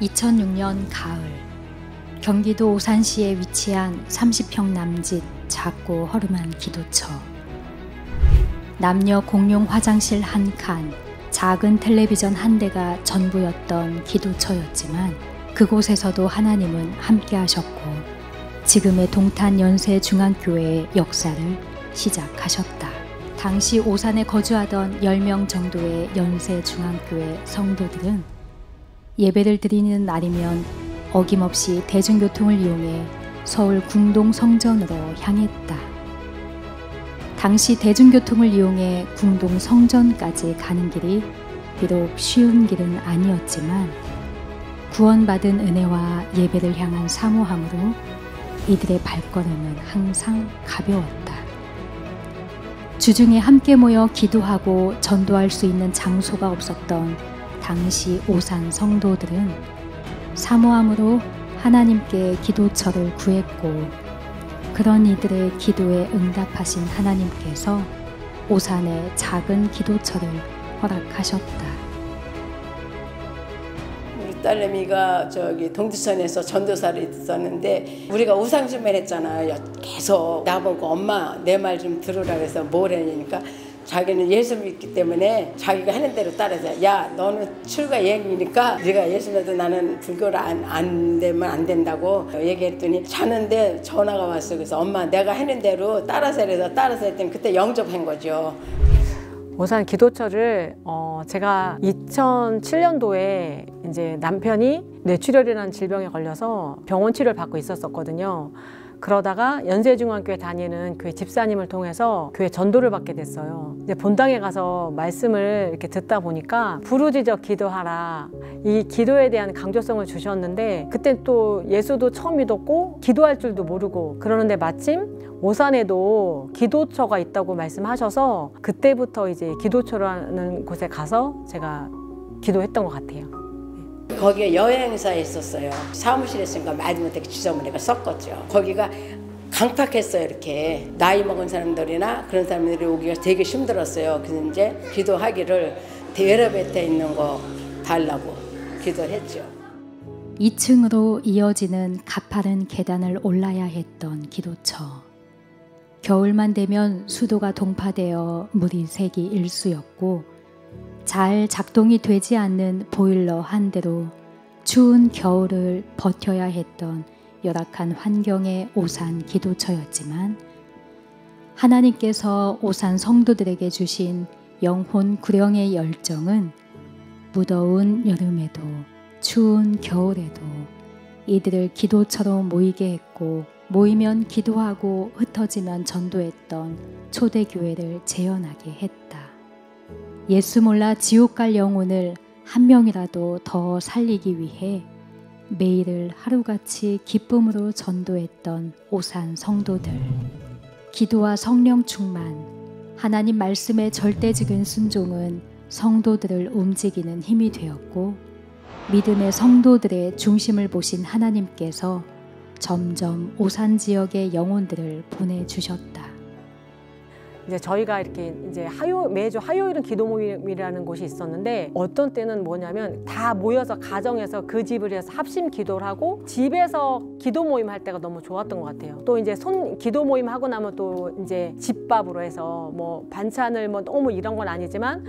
2006년 가을, 경기도 오산시에 위치한 30평 남짓 작고 허름한 기도처. 남녀 공용 화장실 한 칸, 작은 텔레비전 한 대가 전부였던 기도처였지만 그곳에서도 하나님은 함께 하셨고 지금의 동탄 연세중앙교회의 역사를 시작하셨다. 당시 오산에 거주하던 10명 정도의 연세중앙교회 성도들은 예배를 드리는 날이면 어김없이 대중교통을 이용해 서울 궁동 성전으로 향했다. 당시 대중교통을 이용해 궁동 성전까지 가는 길이 비록 쉬운 길은 아니었지만 구원받은 은혜와 예배를 향한 사모함으로 이들의 발걸음은 항상 가벼웠다. 주중에 함께 모여 기도하고 전도할 수 있는 장소가 없었던 당시 오산 성도들은 사모함으로 하나님께 기도처를 구했고 그런 이들의 기도에 응답하신 하나님께서 오산에 작은 기도처를 허락하셨다. 우리 딸내미가 저기 동두천에서 전도사를 있었는데 우리가 우상숭배를 했잖아요. 계속 나보고 엄마 내 말 좀 들으라 그래서 뭐래니까 자기는 예수 믿기 때문에 자기가 하는 대로 따라서 야 너는 출가 예행이니까 네가 예수 믿어도 나는 불교를 안 되면 안 된다고 얘기했더니 자는데 전화가 왔어. 그래서 엄마 내가 하는 대로 따라서 해서 따라서 했더니 그때 영접한 거죠. 오산 기도처를 제가 2007년도에 이제 남편이 뇌출혈이라는 질병에 걸려서 병원 치료를 받고 있었거든요. 그러다가 연세중앙교회 다니는 그 집사님을 통해서 교회 전도를 받게 됐어요. 이제 본당에 가서 말씀을 이렇게 듣다 보니까 부르짖어 기도하라, 이 기도에 대한 강조성을 주셨는데 그때 또 예수도 처음 믿었고 기도할 줄도 모르고 그러는데 마침 오산에도 기도처가 있다고 말씀하셔서 그때부터 이제 기도처라는 곳에 가서 제가 기도했던 것 같아요. 거기에 여행사에 있었어요. 사무실에 있으니까 말도 못하게 지저분하게 섞었죠. 거기가 강팍했어요. 이렇게 나이 먹은 사람들이나 그런 사람들이 오기가 되게 힘들었어요. 그래서 이제 기도하기를 에레베이터에 있는 거 달라고 기도를 했죠. 2층으로 이어지는 가파른 계단을 올라야 했던 기도처. 겨울만 되면 수도가 동파되어 물이 새기 일쑤였고 잘 작동이 되지 않는 보일러 한 대로 추운 겨울을 버텨야 했던 열악한 환경의 오산 기도처였지만 하나님께서 오산 성도들에게 주신 영혼 구령의 열정은 무더운 여름에도 추운 겨울에도 이들을 기도처로 모이게 했고 모이면 기도하고 흩어지면 전도했던 초대교회를 재현하게 했다. 예수 몰라 지옥 갈 영혼을 한 명이라도 더 살리기 위해 매일을 하루같이 기쁨으로 전도했던 오산 성도들. 기도와 성령 충만, 하나님 말씀의 절대적인 순종은 성도들을 움직이는 힘이 되었고 믿음의 성도들의 중심을 보신 하나님께서 점점 오산 지역의 영혼들을 보내주셨다. 이제 저희가 이렇게 이제 매주 화요일은 기도 모임이라는 곳이 있었는데 어떤 때는 뭐냐면 다 모여서 가정에서 그 집을 해서 합심 기도를 하고 집에서 기도 모임 할 때가 너무 좋았던 것 같아요. 또 이제 기도 모임 하고 나면 또 이제 집밥으로 해서 뭐 반찬을 뭐 너무 이런 건 아니지만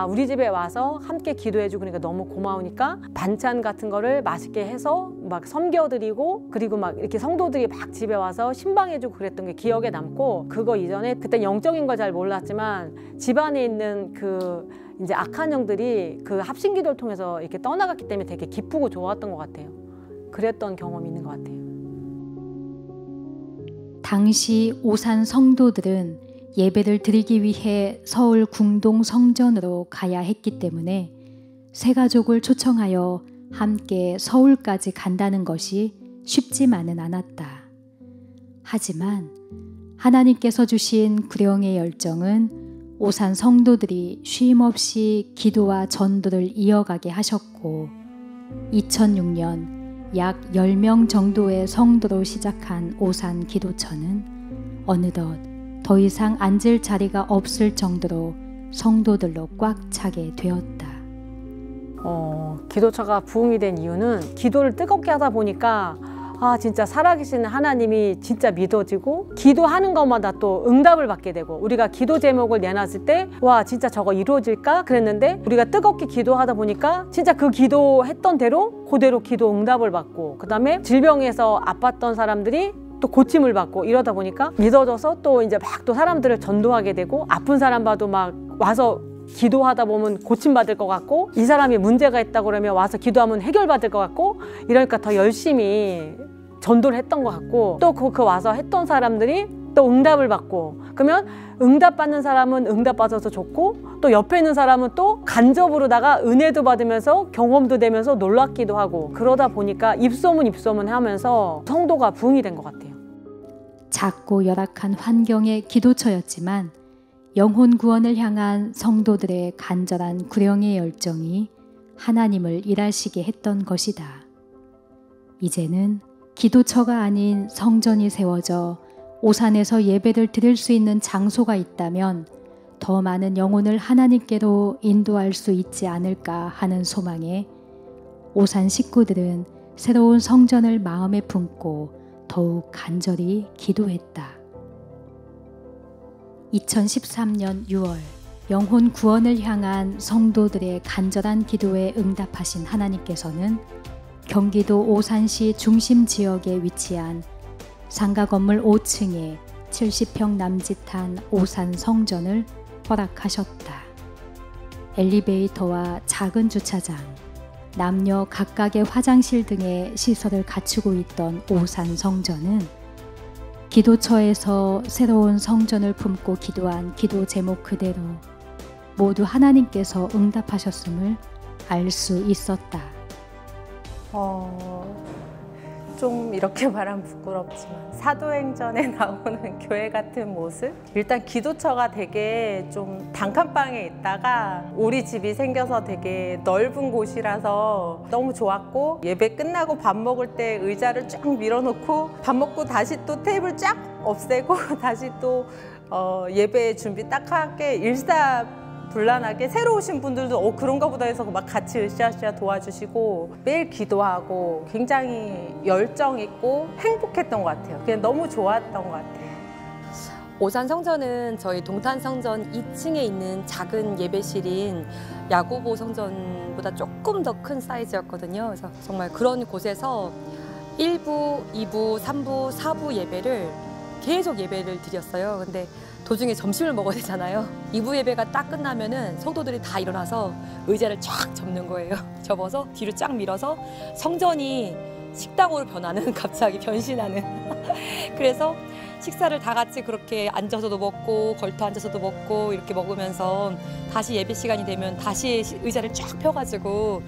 우리 집에 와서 함께 기도해주고 그러니까 너무 고마우니까 반찬 같은 거를 맛있게 해서 막 섬겨드리고 그리고 막 이렇게 성도들이 막 집에 와서 신방해주고 그랬던 게 기억에 남고 그거 이전에 그때 영적인 걸 잘 몰랐지만 집안에 있는 그 이제 악한 영들이 그 합심 기도를 통해서 이렇게 떠나갔기 때문에 되게 기쁘고 좋았던 것 같아요. 그랬던 경험이 있는 것 같아요. 당시 오산 성도들은 예배를 드리기 위해 서울 궁동 성전으로 가야 했기 때문에 새 가족을 초청하여 함께 서울까지 간다는 것이 쉽지만은 않았다. 하지만 하나님께서 주신 구령의 열정은 오산 성도들이 쉼없이 기도와 전도를 이어가게 하셨고 2006년 약 10명 정도의 성도로 시작한 오산 기도처는 어느덧 더 이상 앉을 자리가 없을 정도로 성도들로 꽉 차게 되었다. 기도처가 부흥이 된 이유는 기도를 뜨겁게 하다 보니까 진짜 살아계신 하나님이 진짜 믿어지고 기도하는 것마다 또 응답을 받게 되고 우리가 기도 제목을 내놨을 때 와 진짜 저거 이루어질까 그랬는데 우리가 뜨겁게 기도하다 보니까 진짜 그 기도했던 대로 그대로 기도 응답을 받고 그다음에 질병에서 아팠던 사람들이 또 고침을 받고 이러다 보니까 믿어져서 또 이제 막 또 사람들을 전도하게 되고 아픈 사람 봐도 막 와서 기도하다 보면 고침받을 것 같고 이 사람이 문제가 있다고 그러면 와서 기도하면 해결받을 것 같고 이러니까 더 열심히 전도를 했던 것 같고 또 그 와서 했던 사람들이 또 응답을 받고 그러면 응답받는 사람은 응답받아서 좋고 또 옆에 있는 사람은 또 간접으로다가 은혜도 받으면서 경험도 되면서 놀랍기도 하고 그러다 보니까 입소문 하면서 성도가 부흥이 된 것 같아요. 작고 열악한 환경의 기도처였지만 영혼 구원을 향한 성도들의 간절한 구령의 열정이 하나님을 일하시게 했던 것이다. 이제는 기도처가 아닌 성전이 세워져 오산에서 예배를 드릴 수 있는 장소가 있다면 더 많은 영혼을 하나님께로 인도할 수 있지 않을까 하는 소망에 오산 식구들은 새로운 성전을 마음에 품고 더욱 간절히 기도했다. 2013년 6월 영혼 구원을 향한 성도들의 간절한 기도에 응답하신 하나님께서는 경기도 오산시 중심 지역에 위치한 상가 건물 5층에 70평 남짓한 오산 성전을 허락하셨다. 엘리베이터와 작은 주차장, 남녀 각각의 화장실 등의 시설을 갖추고 있던 오산 성전은 기도처에서 새로운 성전을 품고 기도한 기도 제목 그대로 모두 하나님께서 응답하셨음을 알 수 있었다. 좀 이렇게 말하면 부끄럽지만 사도행전에 나오는 교회 같은 모습? 일단 기도처가 되게 좀 단칸방에 있다가 우리 집이 생겨서 되게 넓은 곳이라서 너무 좋았고 예배 끝나고 밥 먹을 때 의자를 쫙 밀어놓고 밥 먹고 다시 또 테이블 쫙 없애고 다시 또 예배 준비 딱 하게 일사불란하게 새로 오신 분들도 그런가 보다 해서 막 같이 으쌰으쌰 도와주시고 매일 기도하고 굉장히 열정 있고 행복했던 것 같아요. 그냥 너무 좋았던 것 같아요. 오산 성전은 저희 동탄 성전 2층에 있는 작은 예배실인 야고보 성전보다 조금 더 큰 사이즈였거든요. 그래서 정말 그런 곳에서 1부, 2부, 3부, 4부 예배를 계속 예배를 드렸어요. 근데 도중에 점심을 먹어야 되잖아요. 2부 예배가 딱 끝나면은 성도들이 다 일어나서 의자를 쫙 접는 거예요. 접어서 뒤로 쫙 밀어서 성전이 식당으로 변하는, 갑자기 변신하는. 그래서 식사를 다 같이 그렇게 앉아서도 먹고 걸터 앉아서도 먹고 이렇게 먹으면서 다시 예배 시간이 되면 다시 의자를 쫙 펴가지고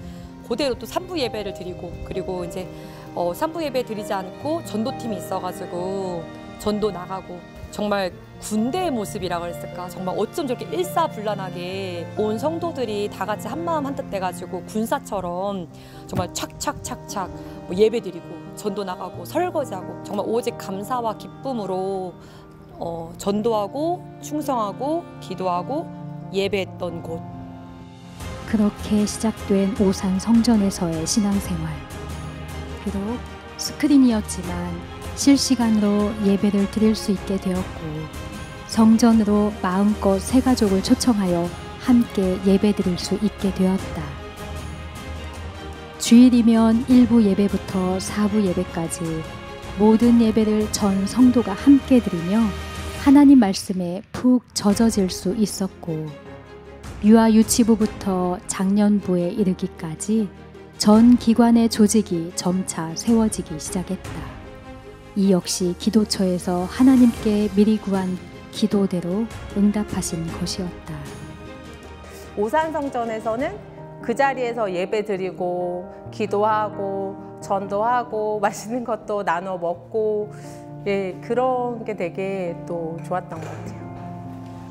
그대로 또 3부 예배를 드리고, 그리고 이제 3부 예배 드리지 않고 전도팀이 있어가지고 전도 나가고, 정말 군대의 모습이라고 그랬을까? 정말 어쩜 저렇게 일사불란하게 온 성도들이 다 같이 한마음 한뜻 돼가지고 군사처럼 정말 착착착착 뭐 예배 드리고 전도 나가고 설거지하고 정말 오직 감사와 기쁨으로 전도하고 충성하고 기도하고 예배했던 곳. 그렇게 시작된 오산 성전에서의 신앙생활. 비록 스크린이었지만 실시간으로 예배를 드릴 수 있게 되었고, 성전으로 마음껏 새 가족을 초청하여 함께 예배 드릴 수 있게 되었다. 주일이면 1부 예배부터 4부 예배까지 모든 예배를 전 성도가 함께 드리며 하나님 말씀에 푹 젖어질 수 있었고, 유아 유치부부터 장년부에 이르기까지 전 기관의 조직이 점차 세워지기 시작했다. 이 역시 기도처에서 하나님께 미리 구한 기도대로 응답하신 것이었다. 오산 성전에서는 그 자리에서 예배 드리고 기도하고 전도하고 맛있는 것도 나눠 먹고, 예, 그런 게 되게 또 좋았던 것 같아요.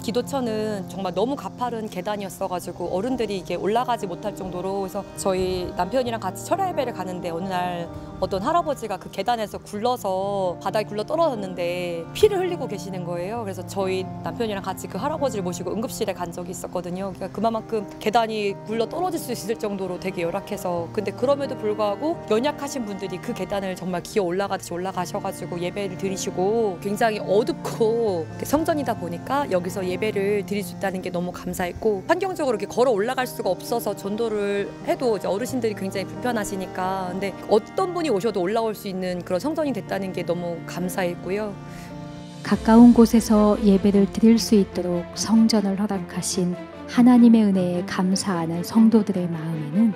기도처는 정말 너무 가파른 계단이었어가지고 어른들이 이게 올라가지 못할 정도로, 그래서 저희 남편이랑 같이 철야 예배를 가는데 어느 날 어떤 할아버지가 그 계단에서 굴러서 바닥에 굴러 떨어졌는데 피를 흘리고 계시는 거예요. 그래서 저희 남편이랑 같이 그 할아버지를 모시고 응급실에 간 적이 있었거든요. 그러니까 그만큼 계단이 굴러 떨어질 수 있을 정도로 되게 열악해서, 근데 그럼에도 불구하고 연약하신 분들이 그 계단을 정말 기어 올라가듯이 올라가셔가지고 예배를 드리시고, 굉장히 어둡고 성전이다 보니까 여기서 예배를 드릴 수 있다는 게 너무 감사했고, 환경적으로 이렇게 걸어 올라갈 수가 없어서 전도를 해도 이제 어르신들이 굉장히 불편하시니까, 근데 어떤 분이 오셔도 올라올 수 있는 그런 성전이 됐다는 게 너무 감사했고요. 가까운 곳에서 예배를 드릴 수 있도록 성전을 허락하신 하나님의 은혜에 감사하는 성도들의 마음에는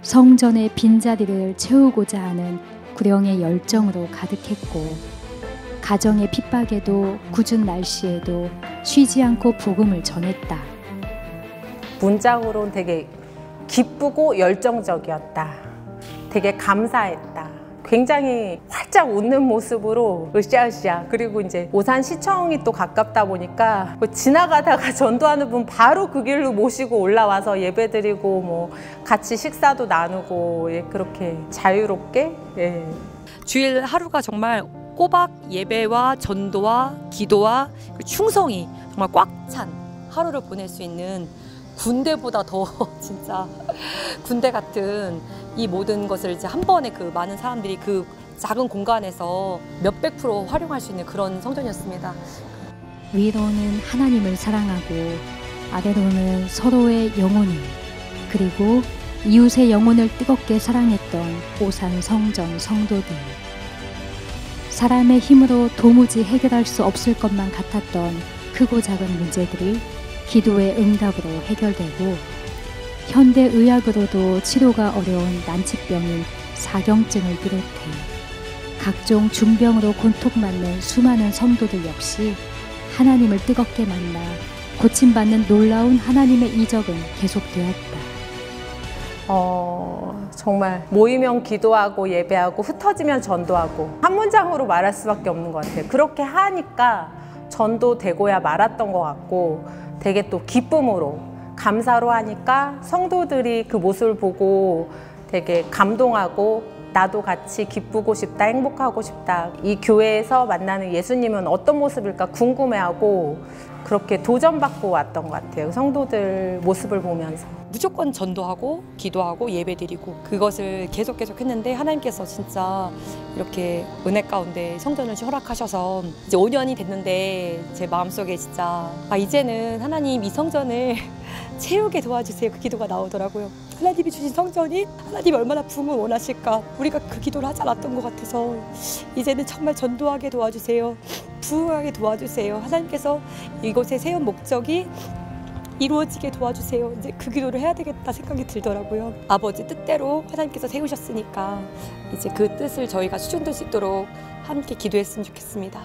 성전의 빈자리를 채우고자 하는 구령의 열정으로 가득했고, 가정의 핍박에도 궂은 날씨에도 쉬지 않고 복음을 전했다. 문장으로는 되게 기쁘고 열정적이었다. 되게 감사했다. 굉장히 활짝 웃는 모습으로 으쌰으쌰. 그리고 이제 오산시청이 또 가깝다 보니까 지나가다가 전도하는 분 바로 그 길로 모시고 올라와서 예배드리고 뭐 같이 식사도 나누고, 예, 그렇게 자유롭게. 예. 주일 하루가 정말 꼬박 예배와 전도와 기도와 충성이 정말 꽉 찬 하루를 보낼 수 있는, 군대보다 더 진짜 군대 같은 이 모든 것을 이제 한 번에 그 많은 사람들이 그 작은 공간에서 몇백 % 활용할 수 있는 그런 성전이었습니다. 위로는 하나님을 사랑하고 아래로는 서로의 영혼을, 그리고 이웃의 영혼을 뜨겁게 사랑했던 오산 성전 성도들. 사람의 힘으로 도무지 해결할 수 없을 것만 같았던 크고 작은 문제들이 기도의 응답으로 해결되고, 현대의학으로도 치료가 어려운 난치병인 사경증을 비롯해 각종 중병으로 고통받는 수많은 성도들 역시 하나님을 뜨겁게 만나 고침받는 놀라운 하나님의 이적은 계속되었다. 정말 모이면 기도하고 예배하고 흩어지면 전도하고, 한 문장으로 말할 수밖에 없는 것 같아요. 그렇게 하니까 전도되고야 말았던 것 같고, 되게 또 기쁨으로 감사로 하니까 성도들이 그 모습을 보고 되게 감동하고, 나도 같이 기쁘고 싶다, 행복하고 싶다, 이 교회에서 만나는 예수님은 어떤 모습일까 궁금해하고, 그렇게 도전받고 왔던 것 같아요. 성도들 모습을 보면서. 무조건 전도하고 기도하고 예배드리고, 그것을 계속 했는데 하나님께서 진짜 이렇게 은혜 가운데 성전을 허락하셔서 이제 5년이 됐는데 제 마음속에 진짜 이제는 하나님 이 성전을 채우게 도와주세요, 그 기도가 나오더라고요. 하나님이 주신 성전이 하나님이 얼마나 부흥을 원하실까, 우리가 그 기도를 하지 않았던 것 같아서 이제는 정말 전도하게 도와주세요, 부흥하게 도와주세요, 하나님께서 이곳에 세운 목적이 이루어지게 도와주세요, 이제 그 기도를 해야 되겠다 생각이 들더라고요. 아버지 뜻대로 하나님께서 세우셨으니까 이제 그 뜻을 저희가 수준될 수 있도록 함께 기도했으면 좋겠습니다.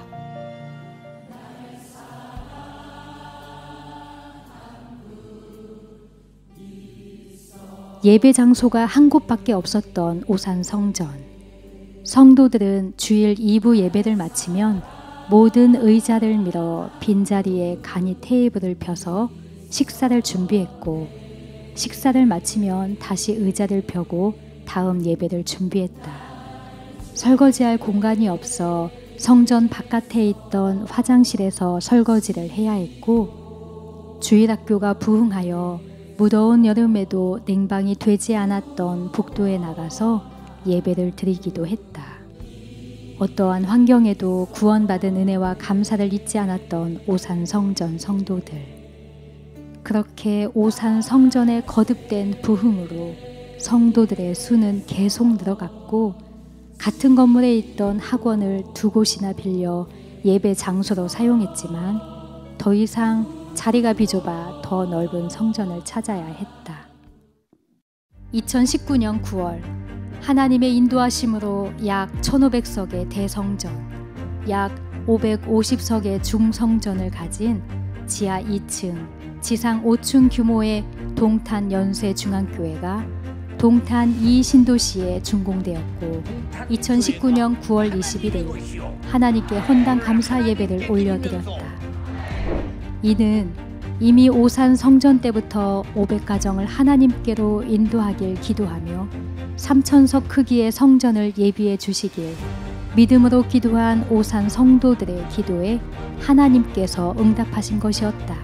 예배 장소가 한 곳밖에 없었던 오산 성전. 성도들은 주일 2부 예배를 마치면 모든 의자를 밀어 빈자리에 간이 테이블을 펴서 식사를 준비했고, 식사를 마치면 다시 의자를 펴고 다음 예배를 준비했다. 설거지할 공간이 없어 성전 바깥에 있던 화장실에서 설거지를 해야 했고, 주일학교가 부흥하여 무더운 여름에도 냉방이 되지 않았던 북도에 나가서 예배를 드리기도 했다. 어떠한 환경에도 구원받은 은혜와 감사를 잊지 않았던 오산 성전 성도들. 그렇게 오산 성전의 거듭된 부흥으로 성도들의 수는 계속 늘어갔고, 같은 건물에 있던 학원을 2곳이나 빌려 예배 장소로 사용했지만 더 이상 자리가 비좁아 더 넓은 성전을 찾아야 했다. 2019년 9월 하나님의 인도하심으로 약 1,500석의 대성전, 약 550석의 중성전을 가진 지하 2층, 지상 5층 규모의 동탄 연세중앙교회가 동탄 이신도시에 준공되었고, 2019년 9월 21일 하나님께 헌당 감사 예배를 올려드렸다. 이는 이미 오산 성전 때부터 500가정을 하나님께로 인도하길 기도하며 3,000석 크기의 성전을 예비해 주시길 믿음으로 기도한 오산 성도들의 기도에 하나님께서 응답하신 것이었다.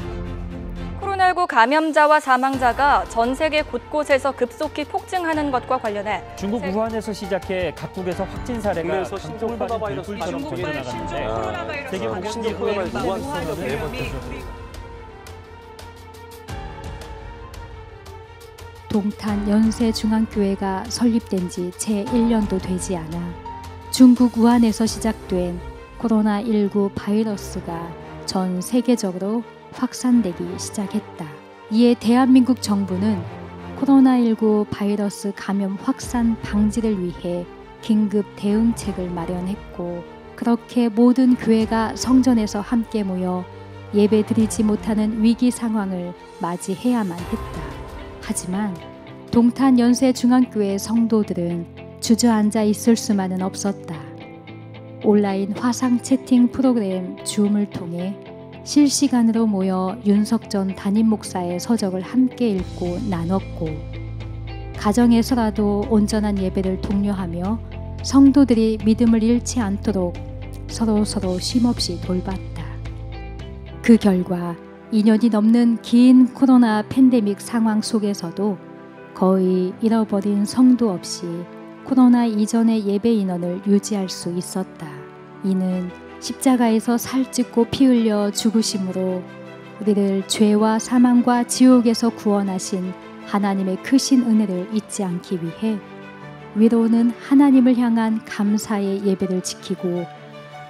코로나19 감염자와 사망자가 전 세계 곳곳에서 급속히 폭증하는 것과 관련해 중국 우한에서 시작해 각국에서 확진 사례가 국내에서 신종 코로나 바이러스 불처럼 번져나가는데 세계보건기구의 우한 수준은 네 번째죠. 동탄 연세중앙교회가 설립된 지 채 1년도 되지 않아 중국 우한에서 시작된 코로나19 바이러스가 전 세계적으로 확산되기 시작했다. 이에 대한민국 정부는 코로나19 바이러스 감염 확산 방지를 위해 긴급 대응책을 마련했고, 그렇게 모든 교회가 성전에서 함께 모여 예배드리지 못하는 위기 상황을 맞이해야만 했다. 하지만 동탄 연세중앙교회 성도들은 주저앉아 있을 수만은 없었다. 온라인 화상 채팅 프로그램 줌을 통해 실시간으로 모여 윤석전 담임 목사의 서적을 함께 읽고 나눴고, 가정에서라도 온전한 예배를 독려하며 성도들이 믿음을 잃지 않도록 서로 쉼없이 돌봤다. 그 결과 2년이 넘는 긴 코로나 팬데믹 상황 속에서도 거의 잃어버린 성도 없이 코로나 이전의 예배 인원을 유지할 수 있었다. 이는 십자가에서 살찢고 피 흘려 죽으심으로 우리를 죄와 사망과 지옥에서 구원하신 하나님의 크신 은혜를 잊지 않기 위해 위로는 하나님을 향한 감사의 예배를 지키고,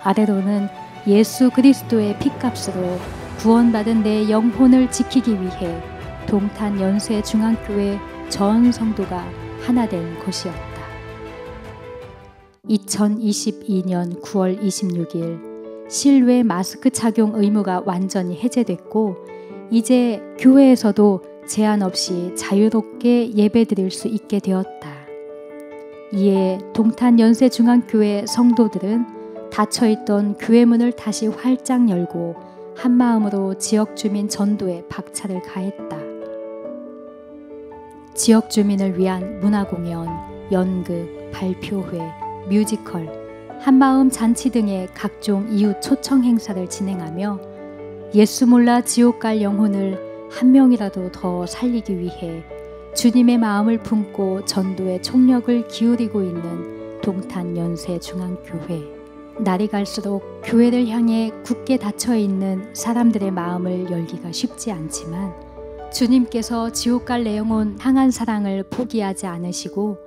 아래로는 예수 그리스도의 핏값으로 구원받은 내 영혼을 지키기 위해 동탄 연세중앙교회 전 성도가 하나 된 것이었다. 2022년 9월 26일 실외 마스크 착용 의무가 완전히 해제됐고, 이제 교회에서도 제한 없이 자유롭게 예배드릴 수 있게 되었다. 이에 동탄 연세중앙교회 성도들은 닫혀있던 교회 문을 다시 활짝 열고 한마음으로 지역 주민 전도에 박차를 가했다. 지역 주민을 위한 문화공연, 연극, 발표회, 뮤지컬, 한마음 잔치 등의 각종 이웃 초청 행사를 진행하며 예수 몰라 지옥 갈 영혼을 한 명이라도 더 살리기 위해 주님의 마음을 품고 전도에 총력을 기울이고 있는 동탄 연세중앙교회. 날이 갈수록 교회를 향해 굳게 닫혀있는 사람들의 마음을 열기가 쉽지 않지만, 주님께서 지옥 갈 내 영혼 향한 사랑을 포기하지 않으시고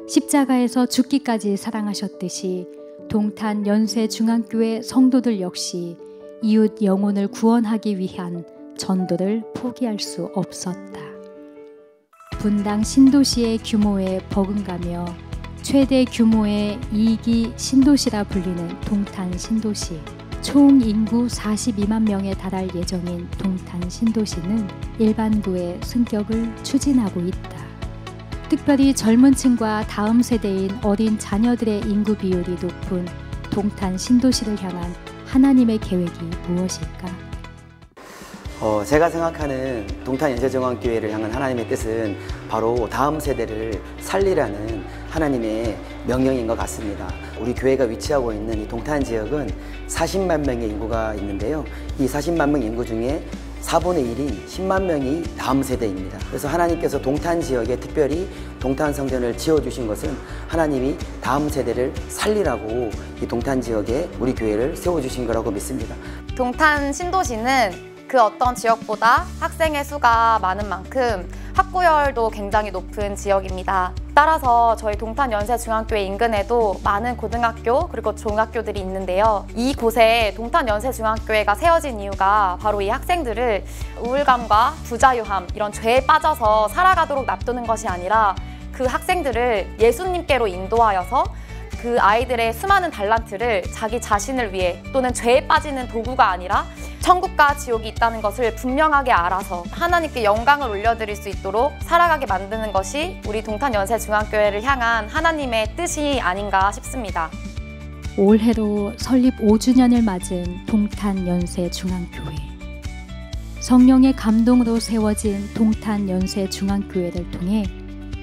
십자가에서 죽기까지 사랑하셨듯이 동탄 연세중앙교회 성도들 역시 이웃 영혼을 구원하기 위한 전도를 포기할 수 없었다. 분당 신도시의 규모에 버금가며 최대 규모의 2기 신도시라 불리는 동탄 신도시. 총 인구 42만 명에 달할 예정인 동탄 신도시는 일반부의 승격을 추진하고 있다. 특별히 젊은 층과 다음 세대인 어린 자녀들의 인구 비율이 높은 동탄 신도시를 향한 하나님의 계획이 무엇일까? 제가 생각하는 동탄 연세중앙교회를 향한 하나님의 뜻은 바로 다음 세대를 살리라는 하나님의 명령인 것 같습니다. 우리 교회가 위치하고 있는 이 동탄 지역은 40만 명의 인구가 있는데요. 이 40만 명 인구 중에 4분의 1인 10만 명이 다음 세대입니다. 그래서 하나님께서 동탄 지역에 특별히 동탄 성전을 지어주신 것은 하나님이 다음 세대를 살리라고 이 동탄 지역에 우리 교회를 세워주신 거라고 믿습니다. 동탄 신도시는 그 어떤 지역보다 학생의 수가 많은 만큼 학구열도 굉장히 높은 지역입니다. 따라서 저희 동탄 연세중앙교회 인근에도 많은 고등학교 그리고 중학교들이 있는데요. 이곳에 동탄 연세중앙교회가 세워진 이유가 바로 이 학생들을 우울감과 부자유함, 이런 죄에 빠져서 살아가도록 놔두는 것이 아니라 그 학생들을 예수님께로 인도하여서 그 아이들의 수많은 달란트를 자기 자신을 위해, 또는 죄에 빠지는 도구가 아니라 천국과 지옥이 있다는 것을 분명하게 알아서 하나님께 영광을 올려드릴 수 있도록 살아가게 만드는 것이 우리 동탄 연세중앙교회를 향한 하나님의 뜻이 아닌가 싶습니다. 올해로 설립 5주년을 맞은 동탄 연세중앙교회. 성령의 감동으로 세워진 동탄 연세중앙교회를 통해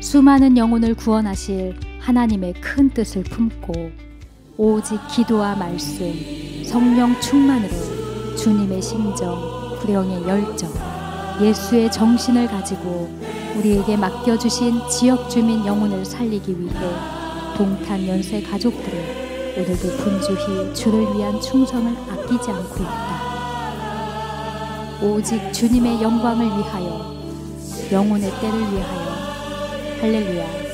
수많은 영혼을 구원하실 하나님의 큰 뜻을 품고 오직 기도와 말씀, 성령 충만으로 주님의 심정, 불령의 열정, 예수의 정신을 가지고 우리에게 맡겨주신 지역 주민 영혼을 살리기 위해 동탄 연세 가족들은 오늘도 분주히 주를 위한 충성을 아끼지 않고 있다. 오직 주님의 영광을 위하여, 영혼의 때를 위하여. 할렐루야.